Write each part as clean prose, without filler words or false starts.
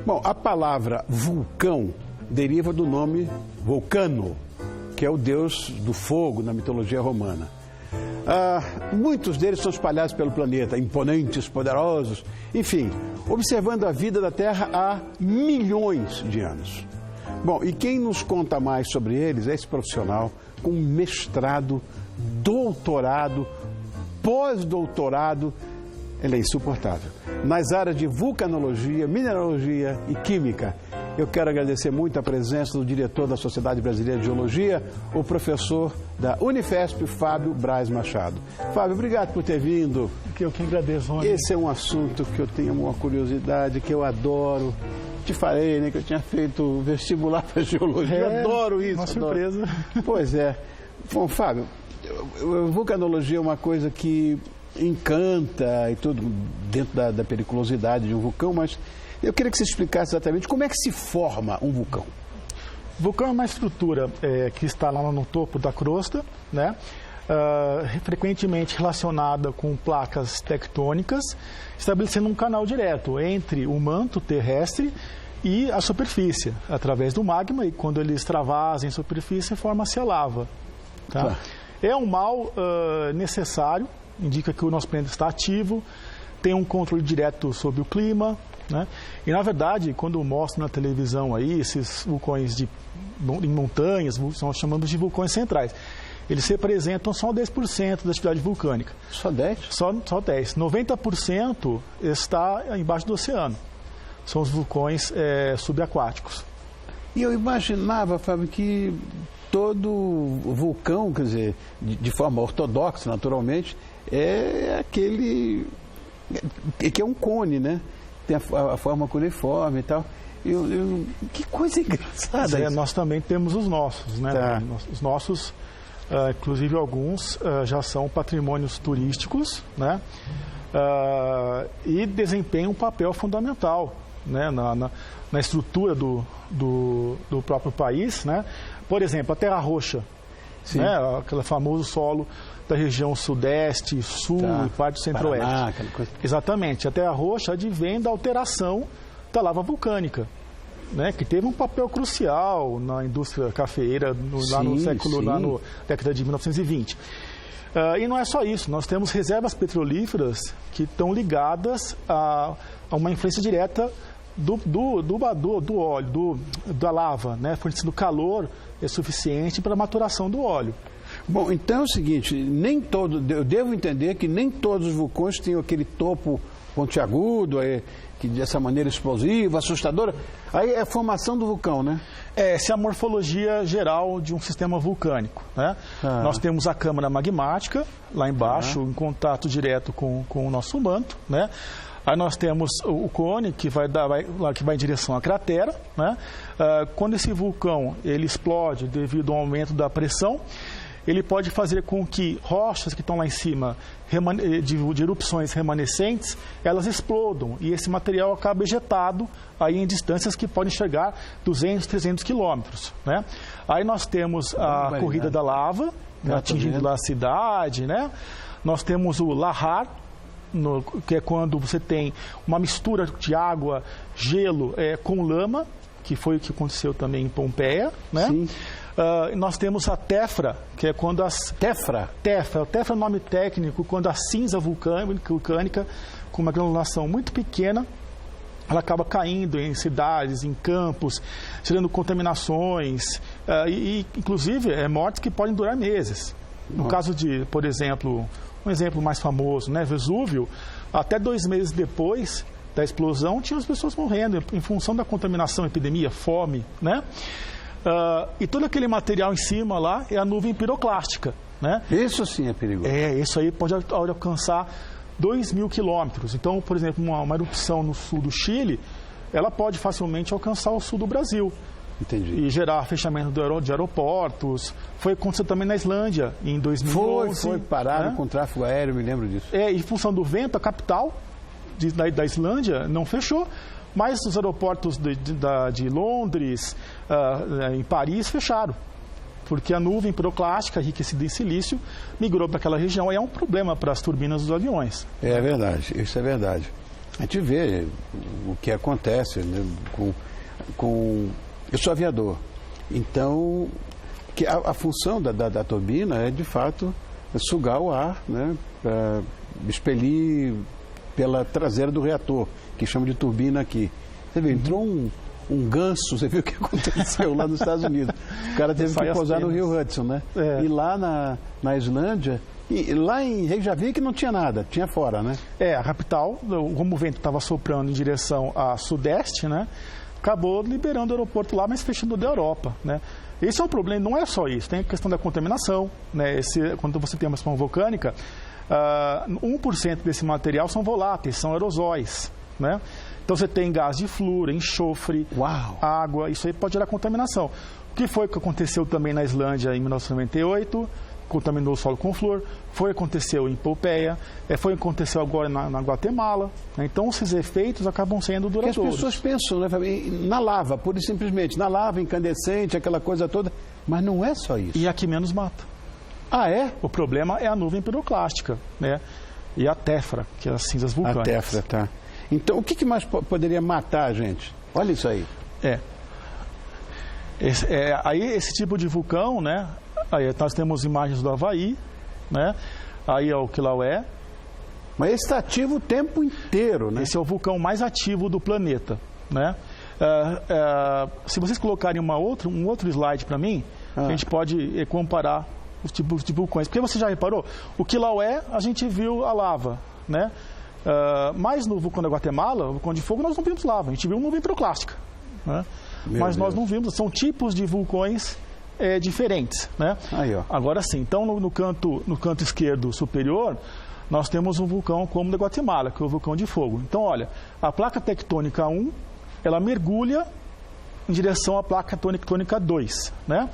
Bom, a palavra vulcão deriva do nome Vulcano, que é o deus do fogo na mitologia romana. Muitos deles são espalhados pelo planeta, imponentes, poderosos, enfim, observando a vida da Terra há milhões de anos. Bom, e quem nos conta mais sobre eles é esse profissional com mestrado, doutorado, pós-doutorado, ele é insuportável, nas áreas de vulcanologia, mineralogia e química. Eu quero agradecer muito a presença do diretor da Sociedade Brasileira de Geologia, o professor da Unifesp, Fábio Braz Machado. Fábio, obrigado por ter vindo. Eu que agradeço, Rony. Esse é um assunto que eu tenho uma curiosidade, que eu adoro. Te falei, né, que eu tinha feito vestibular para geologia. Eu adoro isso. Uma surpresa. Pois é. Bom, Fábio, vulcanologia é uma coisa que encanta e tudo dentro da periculosidade de um vulcão, mas eu queria que você explicasse exatamente como é que se forma um vulcão. O vulcão é uma estrutura que está lá no topo da crosta, né? Frequentemente relacionada com placas tectônicas, estabelecendo um canal direto entre o manto terrestre e a superfície, através do magma, e quando ele extravasa em superfície, forma-se a lava. Tá? É um mal necessário, indica que o nosso planeta está ativo, tem um controle direto sobre o clima, né? E, na verdade, quando mostro na televisão aí esses vulcões em montanhas, nós chamamos de vulcões centrais, eles representam só 10% da atividade vulcânica. Só 10%? Só 10%. 90% está embaixo do oceano. São os vulcões subaquáticos. E eu imaginava, Fábio, que todo vulcão, quer dizer, de forma ortodoxa, naturalmente, é aquele que é um cone, né? Tem a forma cuneiforme e tal. Que coisa engraçada isso. Nós também temos os nossos, né? Tá. Os nossos, inclusive alguns, já são patrimônios turísticos, né? E desempenham um papel fundamental, né? na estrutura do próprio país, né? Por exemplo, a Terra Roxa, né? Aquele famoso solo da região sudeste, sul e parte do centro-oeste. Paraná, aquela coisa. Exatamente. A Terra Roxa advém da alteração da lava vulcânica, né? Que teve um papel crucial na indústria cafeeira lá na década de 1920. E não é só isso, nós temos reservas petrolíferas que estão ligadas a uma influência direta do óleo, da lava, né? Fornecendo calor suficiente para a maturação do óleo. Bom, então é o seguinte, eu devo entender que nem todos os vulcões têm aquele topo pontiagudo, que dessa maneira explosiva, assustadora. Aí é a formação do vulcão, né? Essa é a morfologia geral de um sistema vulcânico, né? Nós temos a câmara magmática lá embaixo, em contato direto com o nosso manto, né? Aí nós temos o cone que vai em direção à cratera, né? Quando esse vulcão ele explode devido ao aumento da pressão, ele pode fazer com que rochas que estão lá em cima, de erupções remanescentes, elas explodam e esse material acaba ejetado aí em distâncias que podem chegar 200, 300 quilômetros, né? Aí nós temos a corrida da lava, né, atingindo lá a cidade, né? Nós temos o lahar, que é quando você tem uma mistura de água, gelo com lama, que foi o que aconteceu também em Pompeia, né? Sim. Nós temos a tefra, que é quando Tefra? Tefra é o nome técnico, quando a cinza vulcânica, com uma granulação muito pequena, ela acaba caindo em cidades, em campos, gerando contaminações e inclusive, mortes que podem durar meses. No caso de, por exemplo, um exemplo mais famoso, né, Vesúvio, até 2 meses depois da explosão, tinha as pessoas morrendo em função da contaminação, epidemia, fome, né? E todo aquele material em cima lá é a nuvem piroclástica, né? Isso sim é perigoso. Isso aí pode alcançar 2.000 quilômetros. Então, por exemplo, uma erupção no sul do Chile, ela pode facilmente alcançar o sul do Brasil. Entendi. E gerar fechamento de aeroportos. Foi acontecer também na Islândia, em 2011. Foi parado com tráfego aéreo, me lembro disso. Em função do vento, a capital da Islândia não fechou. Mas os aeroportos de Londres, em Paris, fecharam. Porque a nuvem piroclástica, enriquecida em silício, migrou para aquela região. E é um problema para as turbinas dos aviões. É verdade, isso é verdade. A gente vê o que acontece, né, eu sou aviador, então a função da turbina é, de fato, sugar o ar, né, para expelir pela traseira do reator, que chama de turbina aqui. Você vê, entrou um ganso, você viu o que aconteceu lá nos Estados Unidos. O cara teve que pousar no Rio Hudson, né? E lá na Islândia, e lá em Reykjavik não tinha nada, tinha fora, né? A capital, como o vento estava soprando em direção a sudeste, né? Acabou liberando o aeroporto lá, mas fechando da Europa, né? Esse é um problema, não é só isso, tem a questão da contaminação, né? Quando você tem uma explosão vulcânica, 1% desse material são voláteis, são aerosóis, né? Então você tem gás de flúor, enxofre, água, isso aí pode gerar contaminação. O que foi que aconteceu também na Islândia em 1998? Contaminou o solo com flúor, aconteceu em Pompeia, aconteceu agora na Guatemala, né? Então esses efeitos acabam sendo duradouros. Porque as pessoas pensam, né, na lava, pura e simplesmente, na lava incandescente, aquela coisa toda, mas não é só isso. E a que menos mata. Ah, é? O problema é a nuvem piroclástica, né? E a tefra, que é as cinzas vulcânicas. A tefra, tá. Então, o que mais poderia matar a gente? Olha isso aí. Aí esse tipo de vulcão, né? Aí nós temos imagens do Havaí, né? Aí é o Kilauea. Mas esse está ativo o tempo inteiro, né? Esse é o vulcão mais ativo do planeta, né? Se vocês colocarem um outro slide para mim, a gente pode comparar os tipos de vulcões. Porque você já reparou? O Kilauea, a gente viu a lava, né? Mas no vulcão da Guatemala, o vulcão de fogo, nós não vimos lava, a gente viu nuvem piroclástica, né? Mas nós não vimos, são tipos de vulcões diferentes, né? Aí, ó. Agora sim, então no canto esquerdo superior, nós temos um vulcão como o da Guatemala, que é o vulcão de fogo. Então, olha, a placa tectônica 1, ela mergulha em direção à placa tectônica 2, né?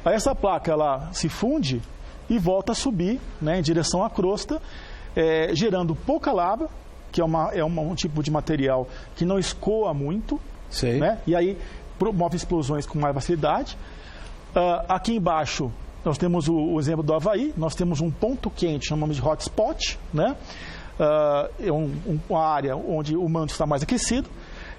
Aí essa placa, ela se funde e volta a subir, né, em direção à crosta, gerando pouca lava, que é um tipo de material que não escoa muito, né? E aí promove explosões com mais facilidade. Aqui embaixo nós temos o exemplo do Havaí, nós temos um ponto quente, chamamos de hotspot, né? É uma área onde o manto está mais aquecido,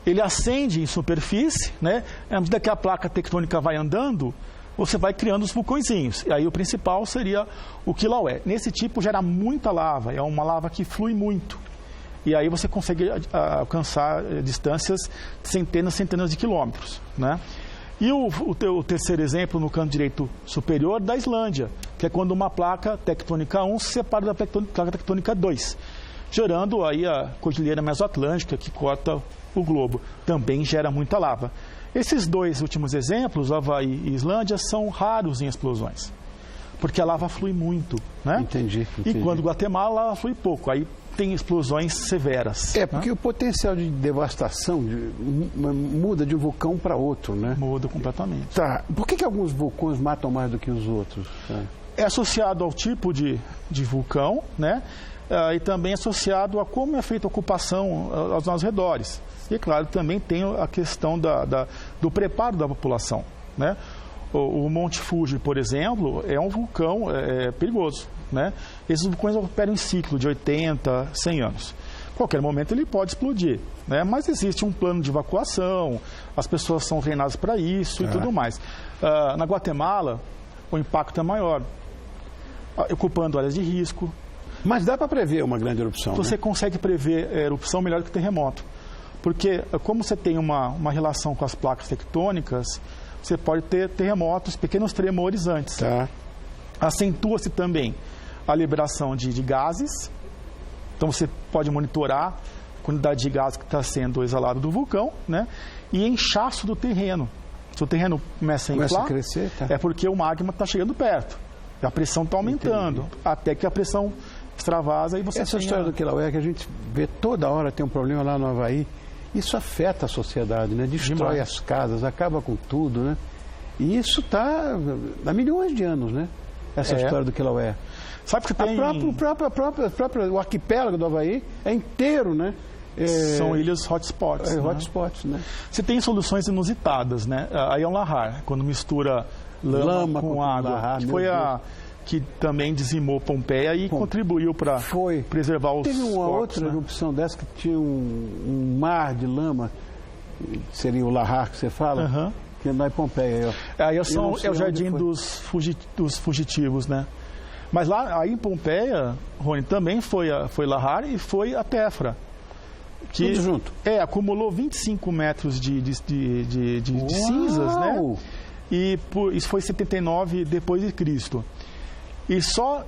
ele acende em superfície, né? À medida que a placa tectônica vai andando, você vai criando os vulcõezinhos. E aí o principal seria o Kilauea. Nesse tipo gera muita lava, é uma lava que flui muito. E aí você consegue alcançar distâncias de centenas de quilômetros, né? E o terceiro exemplo, no canto direito superior, da Islândia, que é quando uma placa tectônica 1 se separa da placa tectônica 2, gerando aí a cordilheira mesoatlântica que corta o globo. Também gera muita lava. Esses dois últimos exemplos, Havaí e Islândia, são raros em explosões, porque a lava flui muito, né? Entendi. E quando Guatemala, a lava flui pouco. Aí tem explosões severas. Porque o potencial de devastação muda de um vulcão para outro, né? Muda completamente. Tá. Por que alguns vulcões matam mais do que os outros? É associado ao tipo de vulcão, né? E também associado a como é feita a ocupação aos nossos redores. E, claro, também tem a questão do preparo da população, né? O Monte Fuji, por exemplo, é um vulcão perigoso, né? Esses vulcões operam em ciclo de 80, 100 anos. A qualquer momento ele pode explodir, né? Mas existe um plano de evacuação, as pessoas são treinadas para isso e tudo mais. Na Guatemala, o impacto é maior, ocupando áreas de risco. Mas dá para prever uma grande erupção, Você né? consegue prever erupção melhor que terremoto. Porque, como você tem uma relação com as placas tectônicas, você pode ter terremotos, pequenos tremores antes. Tá. Acentua-se também a liberação de gases. Então, você pode monitorar a quantidade de gás que está sendo exalado do vulcão, né? E inchaço do terreno. Se o terreno começa a crescer, tá. É porque o magma está chegando perto. A pressão está aumentando. Entendi. Até que a pressão extravasa e você Essa história do Kilauea que a gente vê toda hora, tem um problema lá no Havaí, isso afeta a sociedade, né? Destrói as casas, acaba com tudo, né? E isso está há milhões de anos, né? Essa história do Kilauea. Sabe que tem... O arquipélago do Havaí é inteiro, né? São ilhas hotspots. Hotspots, né? Você tem soluções inusitadas, né? Aí é um lahar, quando mistura lama com água. que também dizimou Pompeia e contribuiu para preservar os Teve uma corpos, outra né? erupção dessa que tinha um mar de lama, seria o Lahar que você fala, que não é Pompeia. Aí é o Jardim dos Fugitivos, né? Mas lá aí em Pompeia, Rony, também foi Lahar e foi a Tefra. Que tudo junto. Acumulou 25 metros de cinzas, né? E isso foi 79 depois de Cristo. E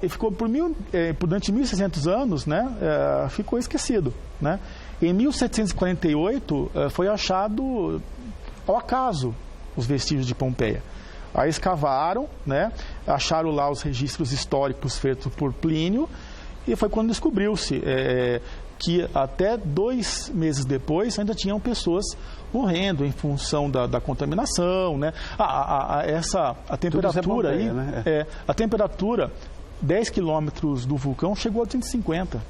ficou durante 1.600 anos, né? Ficou esquecido, né? Em 1748 foi achado ao acaso os vestígios de Pompeia. Aí escavaram, né? Acharam lá os registros históricos feitos por Plínio e foi quando descobriu-se que até 2 meses depois ainda tinham pessoas morrendo em função da contaminação, né? A temperatura aí, né? A temperatura 10 quilômetros do vulcão chegou a 250.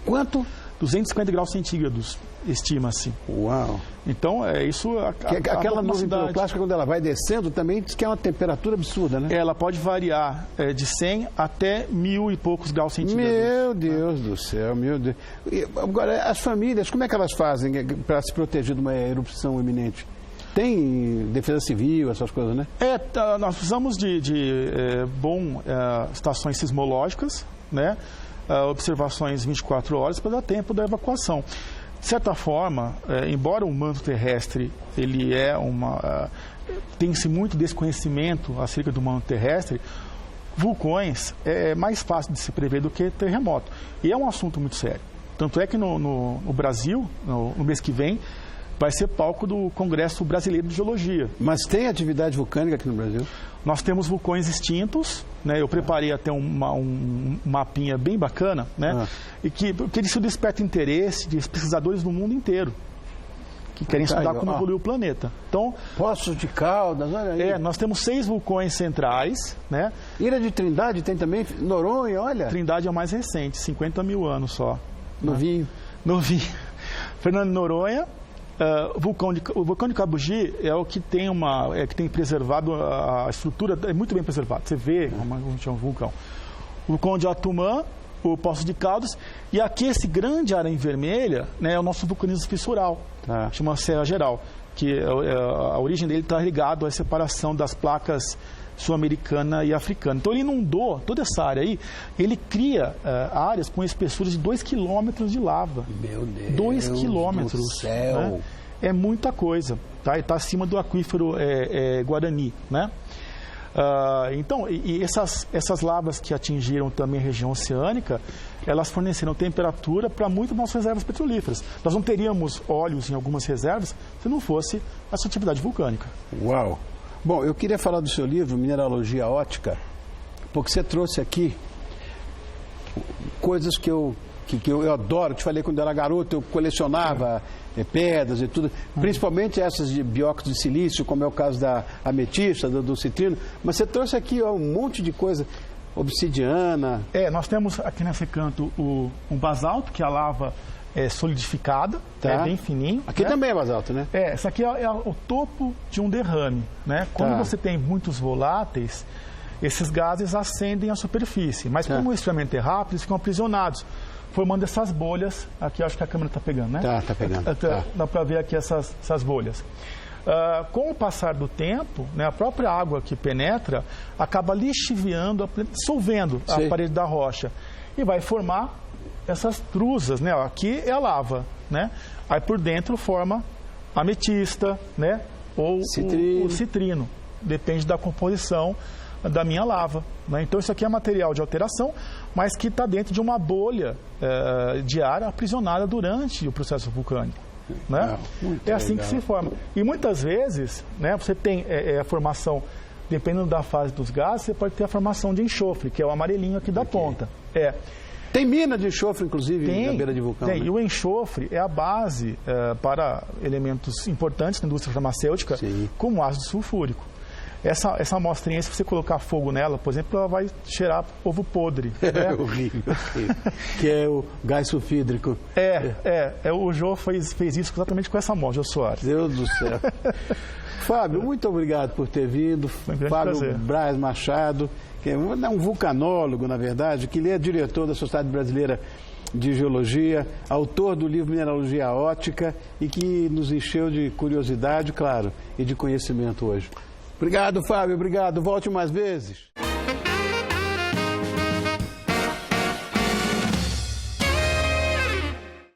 Quanto? 250 graus centígrados, estima-se. Uau! Então, isso... Aquela nuvem piroclástica, quando ela vai descendo, também diz que é uma temperatura absurda, né? Ela pode variar de 100 até 1.000 e poucos graus centígrados. Meu Deus do céu, meu Deus. E, agora, as famílias, como é que elas fazem para se proteger de uma erupção iminente? Tem defesa civil, essas coisas, né? Nós precisamos de estações sismológicas, né? Observações 24 horas para dar tempo da evacuação. De certa forma, embora o manto terrestre ele tem-se muito desconhecimento acerca do manto terrestre, vulcões é mais fácil de se prever do que terremoto. E é um assunto muito sério. Tanto é que no Brasil, no mês que vem, vai ser palco do Congresso Brasileiro de Geologia. Mas tem atividade vulcânica aqui no Brasil? Nós temos vulcões extintos, né? Eu preparei até um mapinha bem bacana, né? E que isso desperta interesse de pesquisadores do mundo inteiro que querem estudar como evoluiu o planeta. Então, Poços de Caldas, olha aí. Nós temos 6 vulcões centrais, né? Ilha de Trindade tem também, Noronha, olha. Trindade é o mais recente, 50 mil anos só. Novinho. Fernando de Noronha. O vulcão de Cabugi é o que tem preservado a estrutura, é muito bem preservado. Você vê como chama o vulcão. O vulcão de Atumã, o Poço de Caldas, e aqui esse grande área em vermelha, né, é o nosso vulcanismo fissural, chama Serra Geral, que a origem dele está ligado à separação das placas sul-americana e africana. Então ele inundou toda essa área aí, ele cria áreas com espessuras de 2 quilômetros de lava. Meu Deus 2 quilômetros do céu. Né? É muita coisa, tá? E está acima do aquífero Guarani, né? Então, essas lavas que atingiram também a região oceânica, elas forneceram temperatura para muitas nossas reservas petrolíferas. Nós não teríamos óleos em algumas reservas se não fosse essa atividade vulcânica. Uau! Bom, eu queria falar do seu livro, Mineralogia Ótica, porque você trouxe aqui coisas que eu adoro. Te falei quando eu era garoto, eu colecionava pedras e tudo, principalmente essas de bióxido de silício, como é o caso da ametista, do citrino. Mas você trouxe aqui um monte de coisa, obsidiana. Nós temos aqui nesse canto um basalto, que a lava solidificada, é bem fininho. Aqui também é basalto, né? Isso aqui é o topo de um derrame, né? Quando você tem muitos voláteis, esses gases acendem a superfície, mas como o esfriamento é rápido, eles ficam aprisionados, formando essas bolhas. Aqui acho que a câmera está pegando, né? Tá pegando. Dá para ver aqui essas bolhas. Com o passar do tempo, né, a própria água que penetra acaba lixiviando, dissolvendo a parede da rocha e vai formar essas trusas, né? Aqui é a lava, né? Aí por dentro forma a ametista, né? Ou o citrino. Depende da composição da minha lava, né? Então isso aqui é material de alteração, mas que está dentro de uma bolha de ar aprisionada durante o processo vulcânico, né? É assim que se forma. E muitas vezes, né? Você tem a formação, dependendo da fase dos gases, você pode ter a formação de enxofre, que é o amarelinho aqui da ponta. Tem mina de enxofre, inclusive, na beira de vulcão. Tem, né? E o enxofre é a base para elementos importantes na indústria farmacêutica, como ácido sulfúrico. Essa amostrinha, se você colocar fogo nela, por exemplo, ela vai cheirar ovo podre. Né? Horrível. Que é o gás sulfídrico. O Jô fez isso exatamente com essa amostra, Jô Soares. Deus do céu. Fábio, muito obrigado por ter vindo. Fábio prazer. Braz Machado, que é um vulcanólogo, na verdade, que ele é diretor da Sociedade Brasileira de Geologia, autor do livro Mineralogia Ótica e que nos encheu de curiosidade, claro, e de conhecimento hoje. Obrigado, Fábio. Obrigado. Volte mais vezes.